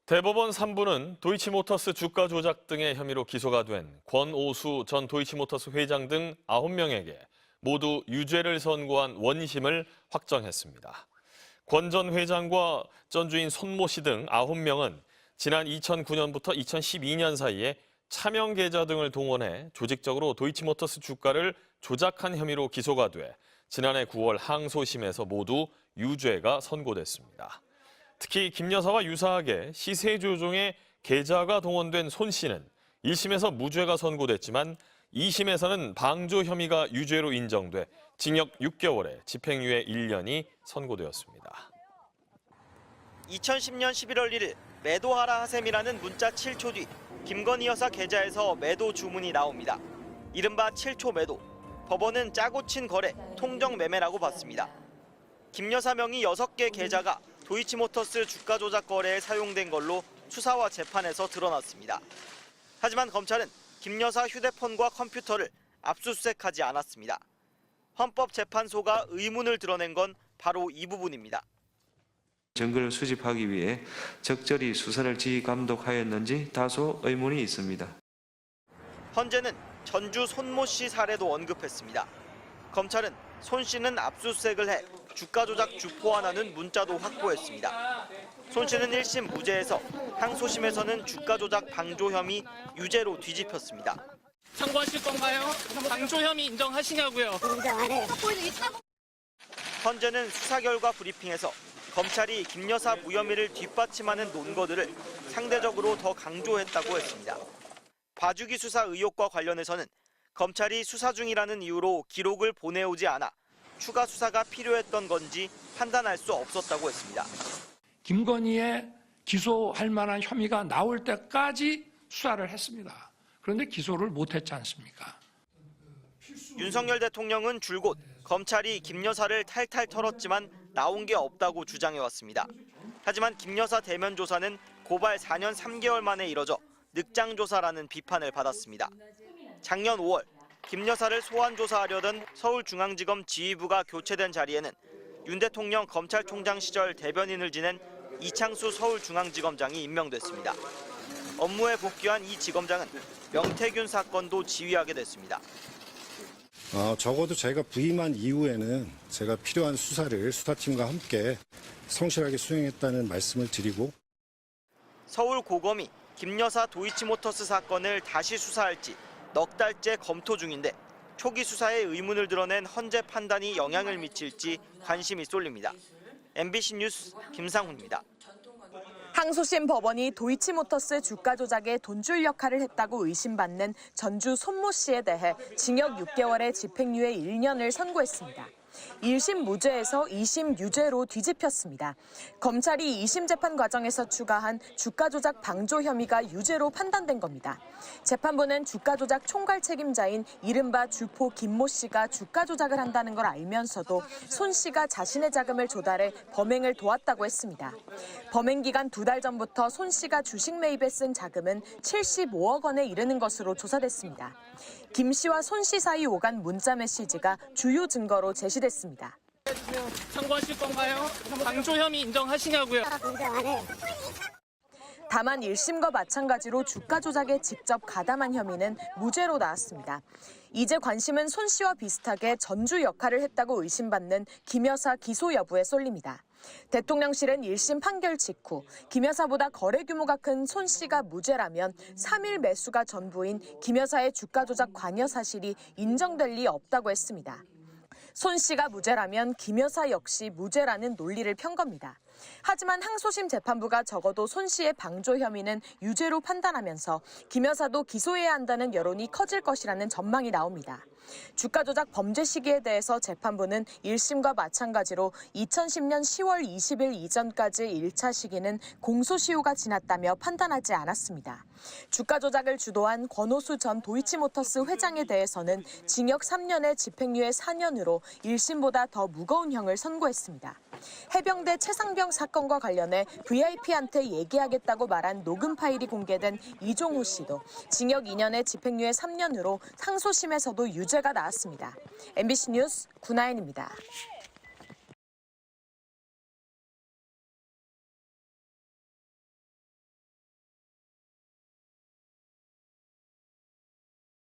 대법원 3부는 도이치모터스 주가 조작 등의 혐의로 기소가 된 권오수 전 도이치모터스 회장 등 9명에게 모두 유죄를 선고한 원심을 확정했습니다. 권 전 회장과 전주인 손모 씨 등 9명은 지난 2009년부터 2012년 사이에 차명 계좌 등을 동원해 조직적으로 도이치모터스 주가를 조작한 혐의로 기소가 돼 지난해 9월 항소심에서 모두 유죄가 선고됐습니다. 특히 김 여사와 유사하게 시세 조종에 계좌가 동원된 손 씨는 1심에서 무죄가 선고됐지만 2심에서는 방조 혐의가 유죄로 인정돼 징역 6개월에 집행유예 1년이 선고되었습니다. 2010년 11월 1일 매도하라 하셈이라는 문자 7초 뒤 김건희 여사 계좌에서 매도 주문이 나옵니다. 이른바 7초 매도. 법원은 짜고 친 거래, 통정 매매라고 봤습니다. 김 여사 명의 6개 계좌가 도이치모터스 주가 조작 거래에 사용된 걸로 수사와 재판에서 드러났습니다. 하지만 검찰은 김 여사 휴대폰과 컴퓨터를 압수수색하지 않았습니다. 헌법재판소가 의문을 드러낸 건 바로 이 부분입니다. 증거를 수집하기 위해 적절히 수사를 지휘감독하였는지 다소 의문이 있습니다. 헌재는 전주 손모 씨 사례도 언급했습니다. 검찰은 손 씨는 압수수색을 해 주가 조작 주포 하나는 문자도 확보했습니다. 손 씨는 1심 무죄에서 항소심에서는 주가 조작 방조 혐의 유죄로 뒤집혔습니다. 청구하실 건가요? 방조 혐의 인정하시냐고요? 인정 안 해요. 헌재는 수사 결과 브리핑에서 검찰이 김 여사 무혐의를 뒷받침하는 논거들을 상대적으로 더 강조했다고 했습니다. 봐주기 수사 의혹과 관련해서는 검찰이 수사 중이라는 이유로 기록을 보내오지 않아 추가 수사가 필요했던 건지 판단할 수 없었다고 했습니다. 김건희의 기소할 만한 혐의가 나올 때까지 수사를 했습니다. 그런데 기소를 못했지 않습니까? 윤석열 대통령은 줄곧 검찰이 김 여사를 탈탈 털었지만 나온 게 없다고 주장해왔습니다. 하지만 김 여사 대면 조사는 고발 4년 3개월 만에 이뤄져 늑장 조사라는 비판을 받았습니다. 작년 5월 김 여사를 소환 조사하려던 서울중앙지검 지휘부가 교체된 자리에는 윤 대통령 검찰총장 시절 대변인을 지낸 이창수 서울중앙지검장이 임명됐습니다. 업무에 복귀한 이 지검장은 명태균 사건도 지휘하게 됐습니다. 적어도 제가 부임한 이후에는 제가 필요한 수사를 수사팀과 함께 성실하게 수행했다는 말씀을 드리고 서울고검이 김 여사 도이치모터스 사건을 다시 수사할지 넉 달째 검토 중인데 초기 수사에 의문을 드러낸 헌재 판단이 영향을 미칠지 관심이 쏠립니다. MBC 뉴스 김상훈입니다. 항소심 법원이 도이치모터스 주가 조작에 돈줄 역할을 했다고 의심받는 전주 손모 씨에 대해 징역 6개월에 집행유예 1년을 선고했습니다. 1심 무죄에서 2심 유죄로 뒤집혔습니다. 검찰이 2심 재판 과정에서 추가한 주가 조작 방조 혐의가 유죄로 판단된 겁니다. 재판부는 주가 조작 총괄 책임자인 이른바 주포 김모 씨가 주가 조작을 한다는 걸 알면서도 손 씨가 자신의 자금을 조달해 범행을 도왔다고 했습니다. 범행 기간 2달 전부터 손 씨가 주식 매입에 쓴 자금은 75억 원에 이르는 것으로 조사됐습니다. 김 씨와 손 씨 사이 오간 문자 메시지가 주요 증거로 제시됐습니다. 청구하실 건가요? 방조 혐의 인정하시냐고요? 인정 안 해요. 다만 1심과 마찬가지로 주가 조작에 직접 가담한 혐의는 무죄로 나왔습니다. 이제 관심은 손 씨와 비슷하게 전주 역할을 했다고 의심받는 김 여사 기소 여부에 쏠립니다. 대통령실은 1심 판결 직후 김 여사보다 거래 규모가 큰 손 씨가 무죄라면 3일 매수가 전부인 김 여사의 주가 조작 관여 사실이 인정될 리 없다고 했습니다. 손 씨가 무죄라면 김 여사 역시 무죄라는 논리를 편 겁니다. 하지만 항소심 재판부가 적어도 손 씨의 방조 혐의는 유죄로 판단하면서 김 여사도 기소해야 한다는 여론이 커질 것이라는 전망이 나옵니다. 주가 조작 범죄 시기에 대해서 재판부는 1심과 마찬가지로 2010년 10월 20일 이전까지 1차 시기는 공소시효가 지났다며 판단하지 않았습니다. 주가 조작을 주도한 권오수 전 도이치모터스 회장에 대해서는 징역 3년에 집행유예 4년으로 1심보다 더 무거운 형을 선고했습니다. 해병대 최상병 사건과 관련해 VIP한테 얘기하겠다고 말한 녹음 파일이 공개된 이종호 씨도 징역 2년에 집행유예 3년으로 상소심에서도 유죄가 나왔습니다. MBC 뉴스 구나인입니다.